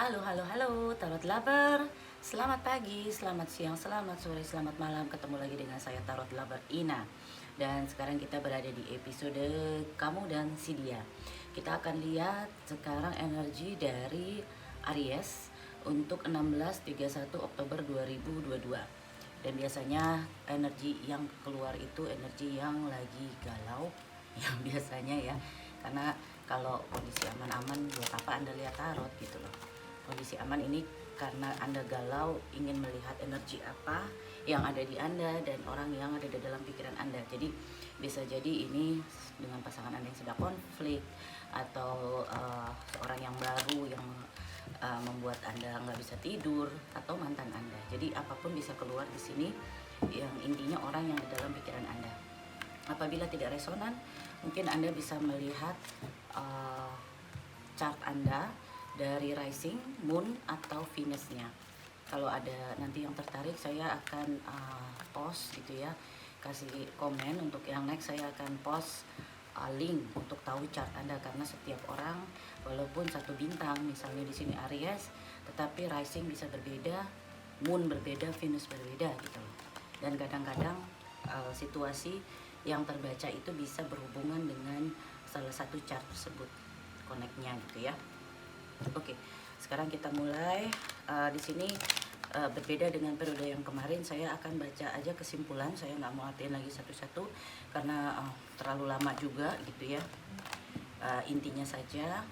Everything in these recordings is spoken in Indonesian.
Halo, halo, halo, Tarot Lover. Selamat pagi, selamat siang, selamat sore, selamat malam. Ketemu lagi dengan saya Tarot Lover Ina. Dan sekarang kita berada di episode Kamu dan Si Dia. Kita akan lihat sekarang energi dari Aries untuk 16-31 Oktober 2022. Dan biasanya energi yang keluar itu energi yang lagi galau, yang biasanya ya. Karena kalau kondisi aman-aman, buat apa Anda lihat tarot gitu loh. Kondisi aman ini karena Anda galau, ingin melihat energi apa yang ada di Anda dan orang yang ada di dalam pikiran Anda. Jadi bisa jadi ini dengan pasangan Anda yang sedang konflik, atau seorang yang baru yang membuat Anda nggak bisa tidur, atau mantan Anda. Jadi apapun bisa keluar di sini, yang intinya orang yang di dalam pikiran Anda. Apabila tidak resonan, mungkin Anda bisa melihat chart Anda dari rising, moon, atau Venus-nya. Kalau ada nanti yang tertarik, saya akan post gitu ya, kasih komen. Untuk yang next saya akan post link untuk tahu chart Anda, karena setiap orang walaupun satu bintang, misalnya di sini Aries, tetapi rising bisa berbeda, moon berbeda, Venus berbeda gitu loh. Dan kadang-kadang situasi yang terbaca itu bisa berhubungan dengan salah satu chart tersebut, connect-nya gitu ya. Oke, sekarang kita mulai. Di sini berbeda dengan periode yang kemarin, saya akan baca aja kesimpulan, saya nggak mau artiin lagi satu-satu karena terlalu lama juga gitu ya. Intinya saja,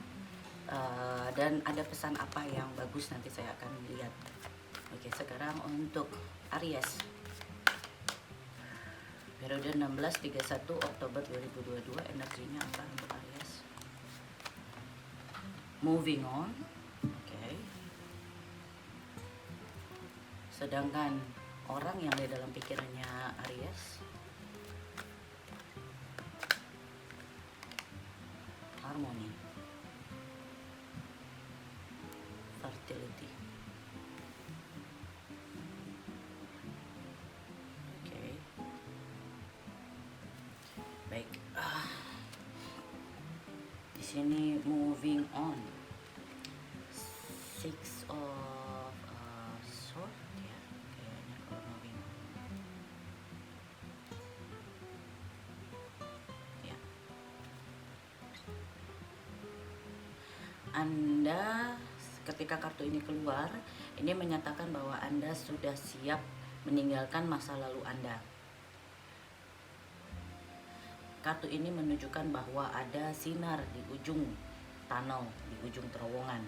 dan ada pesan apa yang bagus nanti saya akan lihat. Oke, sekarang untuk Aries periode 16-31 Oktober 2022, energinya apa untuk Aries? Moving on. Oke. Sedangkan orang yang ada dalam pikirannya Aries, harmoni, fertility. Oke. Baik. Di sini moving on. Six of sword ya, kayaknya kalau moving on. Ya. Anda ketika kartu ini keluar, ini menyatakan bahwa Anda sudah siap meninggalkan masa lalu Anda. Kartu ini menunjukkan bahwa ada sinar di ujung tunnel, di ujung terowongan.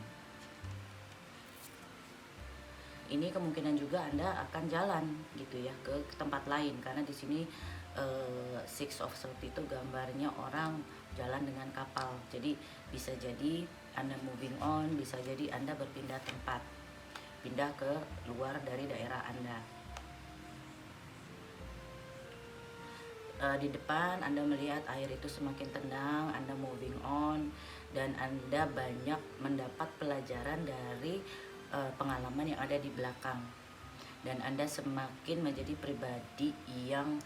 Ini kemungkinan juga Anda akan jalan gitu ya ke tempat lain, karena di sini Six of Swords itu gambarnya orang jalan dengan kapal. Jadi bisa jadi Anda moving on, bisa jadi Anda berpindah tempat, pindah ke luar dari daerah Anda. Di depan Anda melihat air itu semakin tenang, Anda moving on, dan Anda banyak mendapat pelajaran dari pengalaman yang ada di belakang, dan Anda semakin menjadi pribadi yang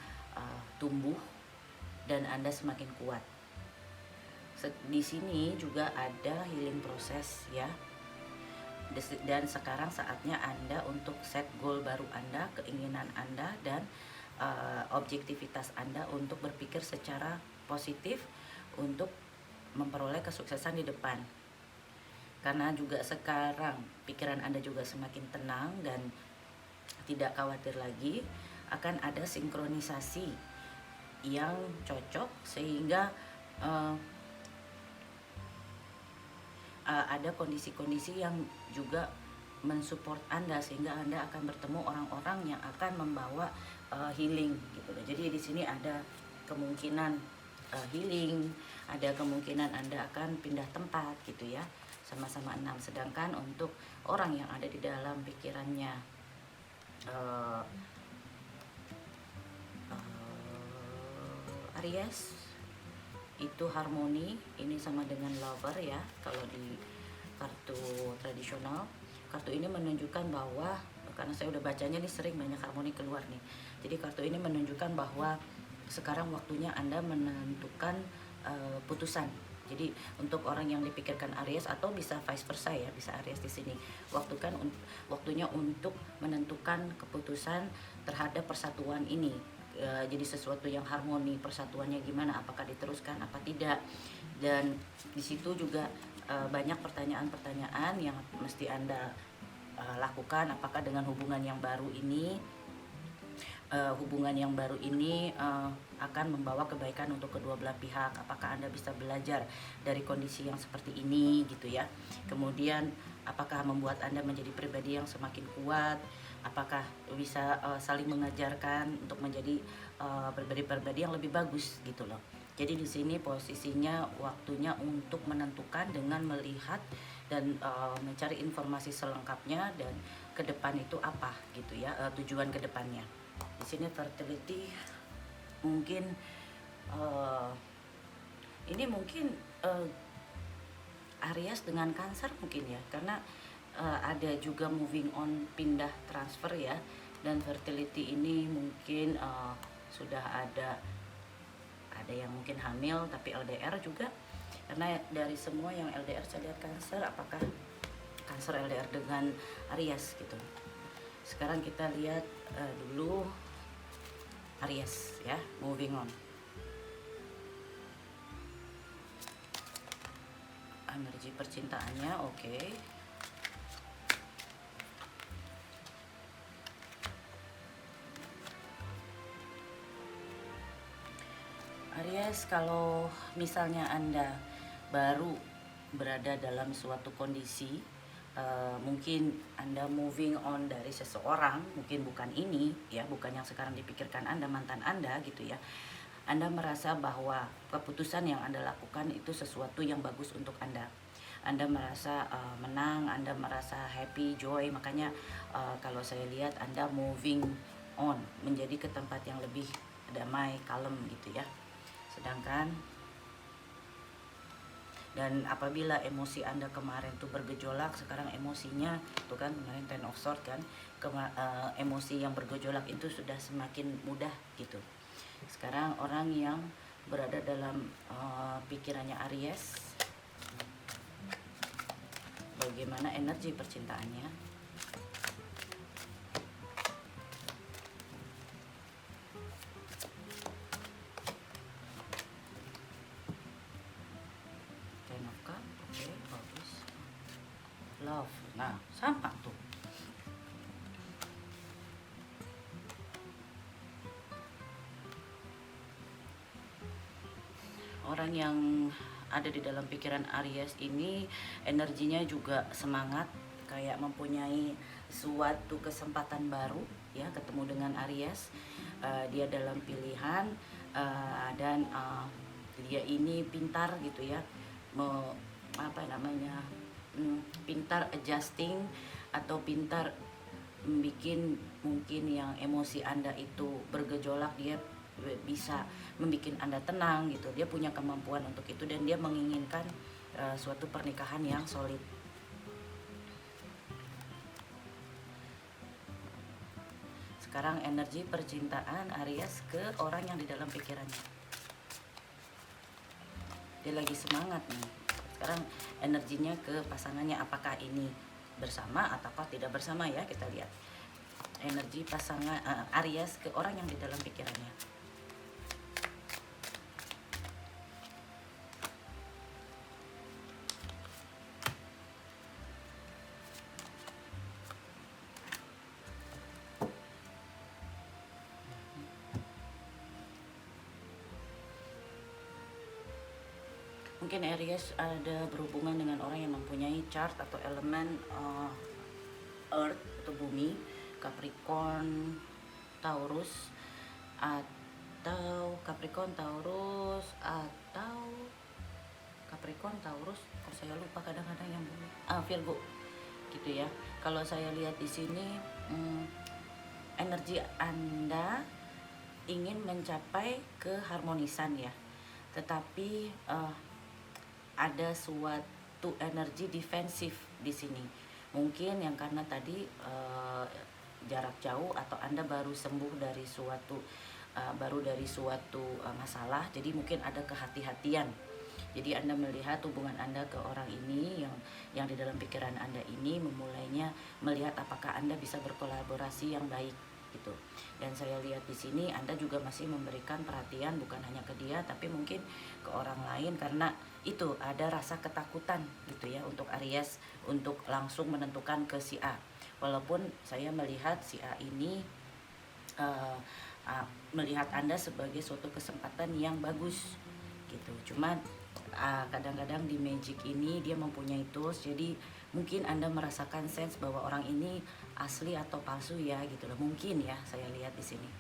tumbuh, dan Anda semakin kuat. Di sini juga ada healing proses ya, dan sekarang saatnya Anda untuk set goal baru Anda, keinginan Anda, dan objektivitas Anda untuk berpikir secara positif untuk memperoleh kesuksesan di depan. Karena juga sekarang pikiran Anda juga semakin tenang dan tidak khawatir lagi, akan ada sinkronisasi yang cocok sehingga ada kondisi-kondisi yang juga mensupport Anda, sehingga Anda akan bertemu orang-orang yang akan membawa healing gitu loh. Jadi di sini ada kemungkinan healing, ada kemungkinan Anda akan pindah tempat gitu ya, sama-sama 6. Sedangkan untuk orang yang ada di dalam pikirannya Aries itu harmoni, ini sama dengan lover ya kalau di kartu tradisional. Kartu ini menunjukkan bahwa, karena saya udah bacanya nih sering banyak harmoni keluar nih, jadi kartu ini menunjukkan bahwa sekarang waktunya Anda menentukan putusan Jadi untuk orang yang dipikirkan Aries atau bisa vice versa ya, bisa Aries di sini. Waktunya untuk menentukan keputusan terhadap persatuan ini. Jadi sesuatu yang harmoni, persatuannya gimana, apakah diteruskan apa tidak. Dan di situ juga banyak pertanyaan-pertanyaan yang mesti Anda lakukan, apakah dengan hubungan yang baru ini akan membawa kebaikan untuk kedua belah pihak. Apakah Anda bisa belajar dari kondisi yang seperti ini gitu ya. Kemudian apakah membuat Anda menjadi pribadi yang semakin kuat, apakah bisa saling mengajarkan untuk menjadi pribadi-pribadi yang lebih bagus gitu loh. Jadi di sini posisinya waktunya untuk menentukan dengan melihat dan mencari informasi selengkapnya dan ke depan itu apa gitu ya, tujuan ke depannya. Di sini fertility mungkin ini mungkin Aries dengan Cancer mungkin ya, karena ada juga moving on, pindah transfer ya. Dan fertility ini mungkin sudah ada yang mungkin hamil tapi LDR juga, karena dari semua yang LDR saya lihat Cancer. Apakah Cancer LDR dengan Aries gitu. Sekarang kita lihat dulu Aries ya, moving on. Energi percintaannya oke. Aries, kalau misalnya Anda baru berada dalam suatu kondisi, mungkin Anda moving on dari seseorang, mungkin bukan ini ya, bukan yang sekarang dipikirkan Anda, mantan Anda gitu ya. Anda merasa bahwa keputusan yang Anda lakukan itu sesuatu yang bagus untuk Anda. Anda merasa menang, Anda merasa happy, joy, makanya kalau saya lihat Anda moving on menjadi ke tempat yang lebih damai, kalem gitu ya. Sedangkan dan apabila emosi Anda kemarin tuh bergejolak, sekarang emosinya tuh kan kemarin Ten of Swords kan, emosi yang bergejolak itu sudah semakin mudah gitu. Sekarang orang yang berada dalam pikirannya Aries, bagaimana energi percintaannya. Ten of Cups, oke, bagus. Love, nah sama tuh. Orang yang ada di dalam pikiran Aries ini energinya juga semangat, kayak mempunyai suatu kesempatan baru ya, ketemu dengan Aries. Dia dalam pilihan dan dia ini pintar gitu ya, pintar adjusting atau pintar bikin mungkin yang emosi Anda itu bergejolak, dia bisa membuat Anda tenang gitu. Dia punya kemampuan untuk itu dan dia menginginkan suatu pernikahan yang solid. Sekarang energi percintaan Aries ke orang yang di dalam pikirannya. Dia lagi semangat nih. Sekarang energinya ke pasangannya, apakah ini bersama ataukah tidak bersama ya, kita lihat. Energi pasangan Aries ke orang yang di dalam pikirannya. Mungkin Aries ada berhubungan dengan orang yang mempunyai chart atau elemen Earth atau bumi, Capricorn, Taurus, atau Capricorn, Taurus, atau Capricorn, Taurus. Kok saya lupa kadang-kadang yang bumi. Virgo, gitu ya. Kalau saya lihat di sini, energi Anda ingin mencapai keharmonisan ya, tetapi ada suatu energi defensif di sini. Mungkin yang karena tadi jarak jauh atau Anda baru sembuh dari suatu masalah, jadi mungkin ada kehati-hatian. Jadi Anda melihat hubungan Anda ke orang ini yang di dalam pikiran Anda ini memulainya melihat apakah Anda bisa berkolaborasi yang baik gitu. Dan saya lihat di sini Anda juga masih memberikan perhatian bukan hanya ke dia tapi mungkin ke orang lain, karena itu ada rasa ketakutan gitu ya untuk Aries untuk langsung menentukan ke si A. Walaupun saya melihat si A ini melihat Anda sebagai suatu kesempatan yang bagus gitu. Cuman kadang-kadang di magic ini dia mempunyai tools, jadi mungkin Anda merasakan sense bahwa orang ini asli atau palsu ya gitu loh. Mungkin ya saya lihat di sini.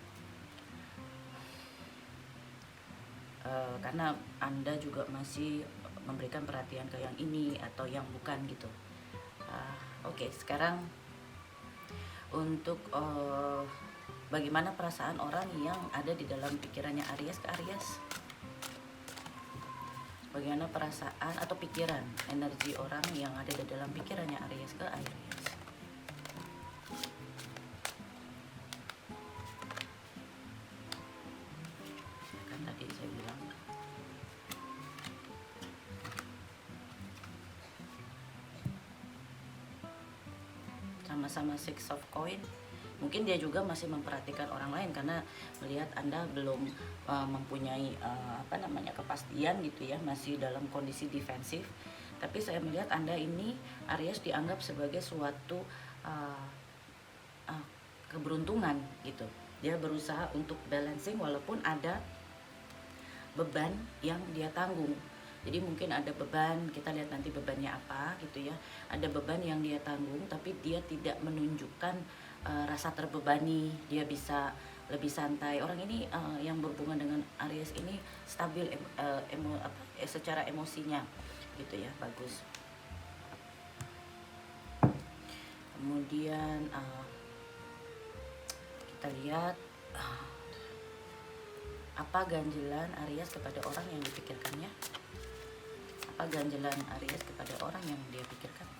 Karena Anda juga masih memberikan perhatian ke yang ini atau yang bukan gitu. Oke, sekarang untuk bagaimana perasaan orang yang ada di dalam pikirannya Aries ke Aries. Bagaimana perasaan atau pikiran, energi orang yang ada di dalam pikirannya Aries ke Aries. Kan tadi saya bilang sama-sama Six of Coin. Mungkin dia juga masih memperhatikan orang lain karena melihat Anda belum mempunyai kepastian gitu ya, masih dalam kondisi defensif. Tapi saya melihat Anda ini Aries dianggap sebagai suatu keberuntungan gitu. Dia berusaha untuk balancing walaupun ada beban yang dia tanggung. Jadi mungkin ada beban, kita lihat nanti bebannya apa gitu ya. Ada beban yang dia tanggung tapi dia tidak menunjukkan rasa terbebani, dia bisa lebih santai. Orang ini yang berhubungan dengan Aries ini stabil secara emosinya gitu ya, bagus. Kemudian kita lihat apa ganjelan Aries kepada orang yang dipikirkannya. Apa ganjelan Aries kepada orang yang dia pikirkan.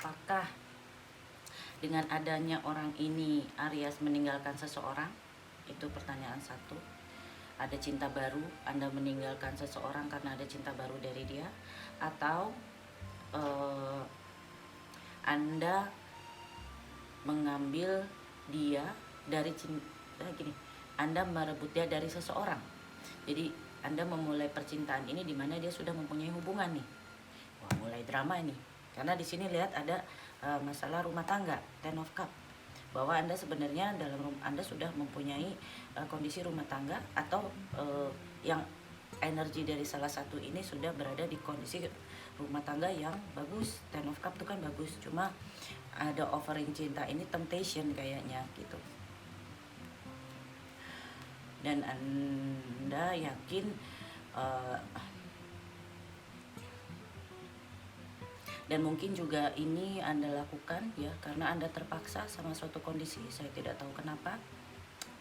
Apakah dengan adanya orang ini Aries meninggalkan seseorang? Itu pertanyaan satu. Ada cinta baru, Anda meninggalkan seseorang karena ada cinta baru dari dia, atau Anda mengambil dia dari cinta Anda merebut dia dari seseorang. Jadi Anda memulai percintaan ini di mana dia sudah mempunyai hubungan nih. Wah, mulai drama ini. Karena di sini lihat ada masalah rumah tangga, Ten of Cup. Bahwa Anda sebenarnya Anda sudah mempunyai kondisi rumah tangga atau yang energi dari salah satu ini sudah berada di kondisi rumah tangga yang bagus. Ten of Cup itu kan bagus, cuma ada offering cinta ini temptation kayaknya gitu. Dan Anda yakin dan mungkin juga ini Anda lakukan ya karena Anda terpaksa sama suatu kondisi, saya tidak tahu kenapa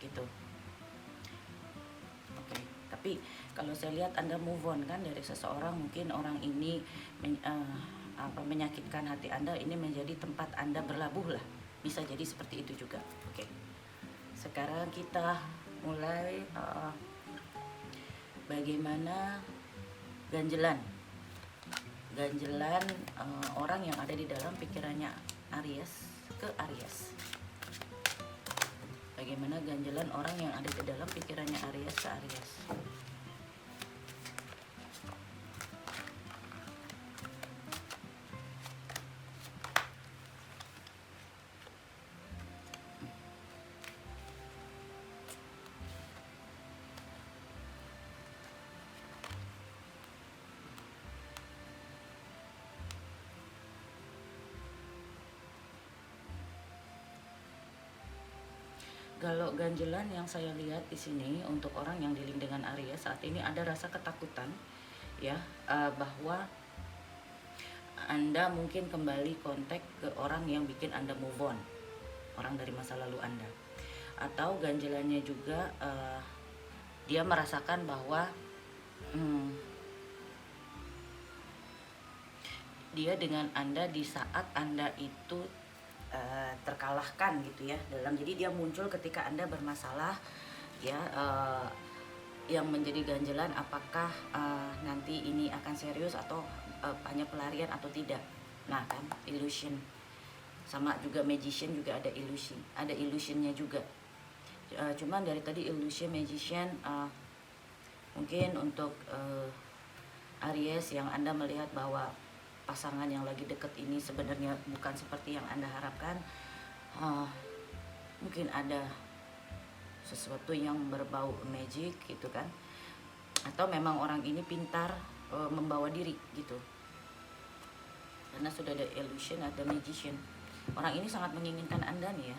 gitu. Oke, tapi kalau saya lihat Anda move on kan dari seseorang, mungkin orang ini menyakitkan hati Anda, ini menjadi tempat Anda berlabuh lah, bisa jadi seperti itu juga. Oke, sekarang kita mulai bagaimana ganjelan orang yang ada di dalam pikirannya Aries ke Aries. Bagaimana ganjelan orang yang ada di dalam pikirannya Aries ke Aries. Kalau ganjelan yang saya lihat di sini untuk orang yang dealing dengan Aries saat ini ada rasa ketakutan ya, bahwa Anda mungkin kembali kontak ke orang yang bikin Anda move on, orang dari masa lalu Anda. Atau ganjelannya juga dia merasakan bahwa dia dengan Anda di saat Anda itu terkalahkan gitu ya, jadi dia muncul ketika Anda bermasalah ya. Yang menjadi ganjelan apakah nanti ini akan serius atau hanya pelarian atau tidak. Nah kan, illusion. Sama juga magician juga ada illusion, ada illusionnya juga. Cuman dari tadi illusion, magician, mungkin untuk Aries yang Anda melihat bahwa pasangan yang lagi deket ini sebenarnya bukan seperti yang Anda harapkan, mungkin ada sesuatu yang berbau magic gitu kan, atau memang orang ini pintar membawa diri gitu, karena sudah ada illusion, ada magician. Orang ini sangat menginginkan Anda nih ya.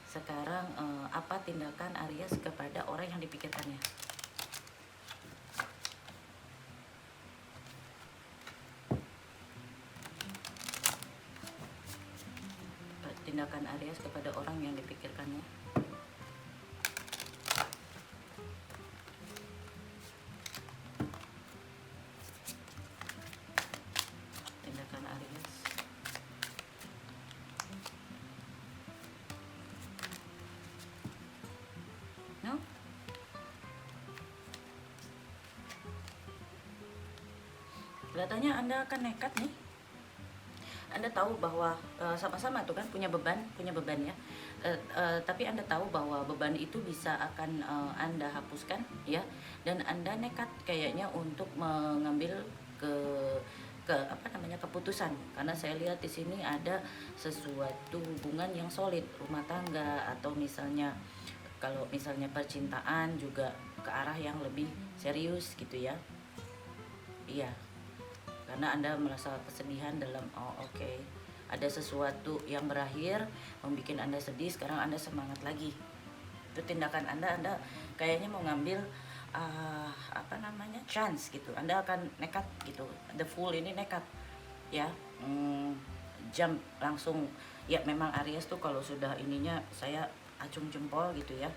Sekarang apa tindakan Aries kepada orang yang dipikirkannya? Tindakan Aries kepada orang yang dipikirkannya. Tindakan Aries. No? Kelihatannya Anda akan nekat nih. Anda tahu bahwa sama-sama tuh kan punya beban ya. Tapi Anda tahu bahwa beban itu bisa akan Anda hapuskan ya, dan Anda nekat kayaknya untuk mengambil keputusan, karena saya lihat di sini ada sesuatu hubungan yang solid, rumah tangga, atau misalnya kalau misalnya percintaan juga ke arah yang lebih serius gitu ya. Iya, karena Anda merasa kesedihan dalam ada sesuatu yang berakhir membuat Anda sedih. Sekarang Anda semangat lagi. Itu tindakan Anda kayaknya mau ngambil chance gitu. Anda akan nekat gitu. The Fool ini nekat ya, jump langsung ya. Memang Aries tuh kalau sudah ininya saya acung jempol gitu ya,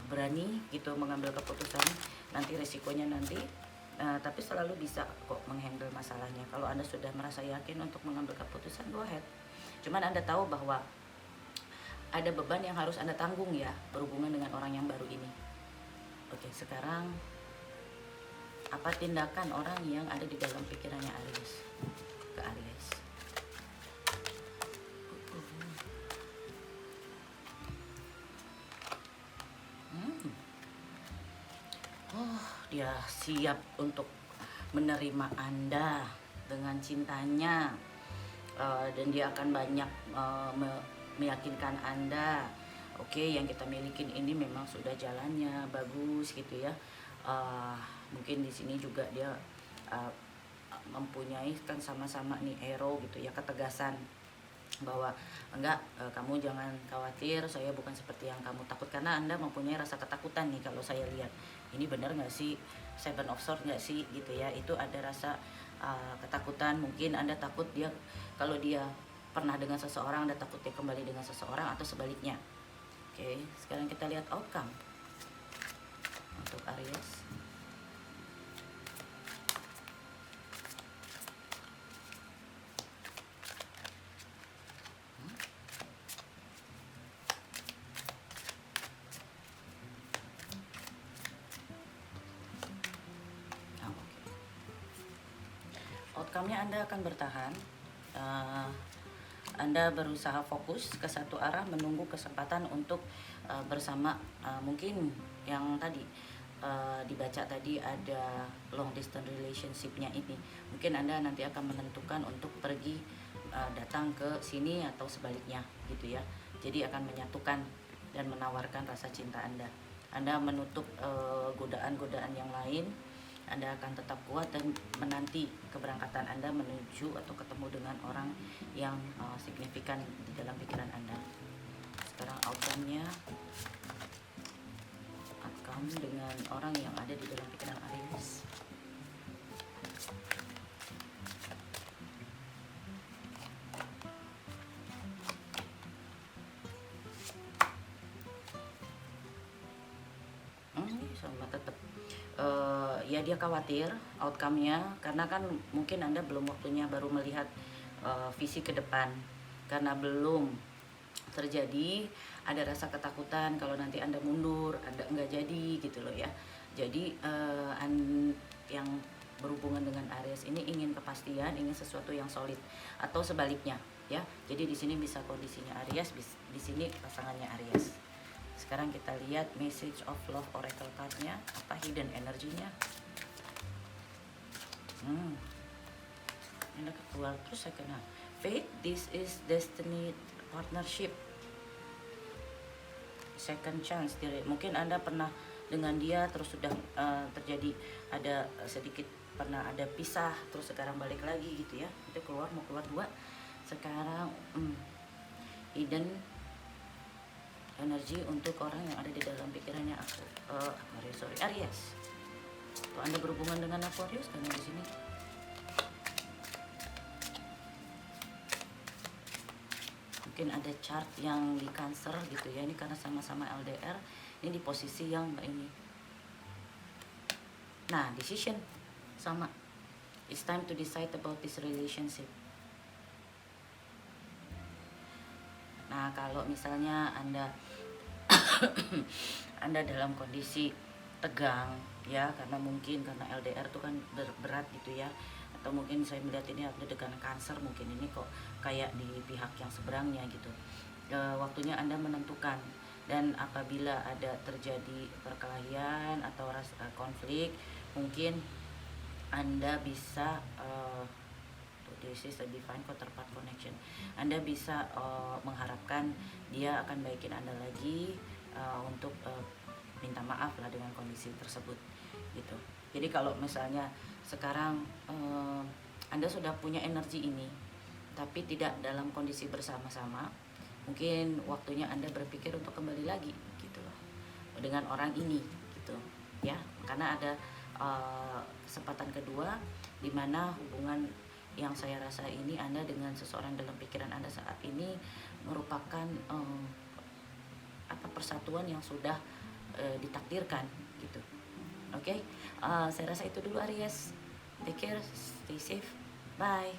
berani gitu mengambil keputusan. Nanti resikonya nanti, tapi selalu bisa kok menghandle masalahnya. Kalau Anda sudah merasa yakin untuk mengambil keputusan, go ahead. Cuman Anda tahu bahwa ada beban yang harus Anda tanggung ya, berhubungan dengan orang yang baru ini. Oke, sekarang apa tindakan orang yang ada di dalam pikirannya Aries ke Aries? Dia siap untuk menerima Anda dengan cintanya, dan dia akan banyak meyakinkan Anda. Oke, yang kita milikin ini memang sudah jalannya bagus gitu ya. Mungkin di sini juga dia mempunyai kan sama-sama nih arrow gitu ya, ketegasan bahwa enggak, kamu jangan khawatir, saya bukan seperti yang kamu takut. Karena Anda mempunyai rasa ketakutan nih, kalau saya lihat ini benar nggak sih Seven of Swords nggak sih gitu ya. Itu ada rasa ketakutan. Mungkin Anda takut dia, kalau dia pernah dengan seseorang, Anda takut dia kembali dengan seseorang, atau sebaliknya. Oke, sekarang kita lihat outcome untuk Aries. Outcome-nya Anda akan bertahan. Anda berusaha fokus ke satu arah, menunggu kesempatan untuk bersama. Mungkin yang tadi dibaca tadi ada long distance relationship-nya ini. Mungkin Anda nanti akan menentukan untuk pergi datang ke sini atau sebaliknya gitu ya. Jadi akan menyatukan dan menawarkan rasa cinta Anda. Anda menutup godaan-godaan yang lain. Anda akan tetap kuat dan menanti keberangkatan Anda menuju atau ketemu dengan orang yang signifikan di dalam pikiran Anda. Sekarang outcome-nya, outcome dengan orang yang ada di dalam pikiran Aries. ya dia khawatir outcome-nya, karena kan mungkin Anda belum waktunya baru melihat visi ke depan, karena belum terjadi, ada rasa ketakutan kalau nanti Anda mundur, Anda nggak jadi gitu loh ya. Jadi yang berhubungan dengan Aries ini ingin kepastian, ingin sesuatu yang solid, atau sebaliknya ya. Jadi di sini bisa kondisinya Aries, di sini pasangannya Aries. Sekarang kita lihat message of love oracle card-nya, apa hidden energinya. Ini keluar terus saya kena fate, this is destiny partnership, second chance. Mungkin Anda pernah dengan dia terus sudah terjadi ada sedikit pernah ada pisah, terus sekarang balik lagi gitu ya. Itu mau keluar dua. Sekarang hidden energi untuk orang yang ada di dalam pikirannya Aries. Kalau Anda berhubungan dengan Aquarius, karena di sini mungkin ada chart yang di Cancer gitu ya. Ini karena sama-sama LDR, ini di posisi yang ini. Nah, decision sama. It's time to decide about this relationship. Nah, kalau misalnya Anda Anda dalam kondisi tegang ya, karena mungkin karena LDR itu kan berat gitu ya, atau mungkin saya melihat ini ada dengan Cancer, mungkin ini kok kayak di pihak yang seberangnya gitu. Waktunya Anda menentukan, dan apabila ada terjadi perkelahian atau konflik, mungkin Anda bisa this is a divine counterpart connection. Anda bisa mengharapkan dia akan baikin Anda lagi, untuk minta maaf lah dengan kondisi tersebut gitu. Jadi kalau misalnya sekarang Anda sudah punya energi ini tapi tidak dalam kondisi bersama-sama, mungkin waktunya Anda berpikir untuk kembali lagi gitu loh dengan orang ini gitu ya, karena ada kesempatan kedua di mana hubungan yang saya rasa ini Anda dengan seseorang dalam pikiran Anda saat ini merupakan persatuan yang sudah ditakdirkan gitu. Oke, saya rasa itu dulu Aries. Take care, stay safe, bye.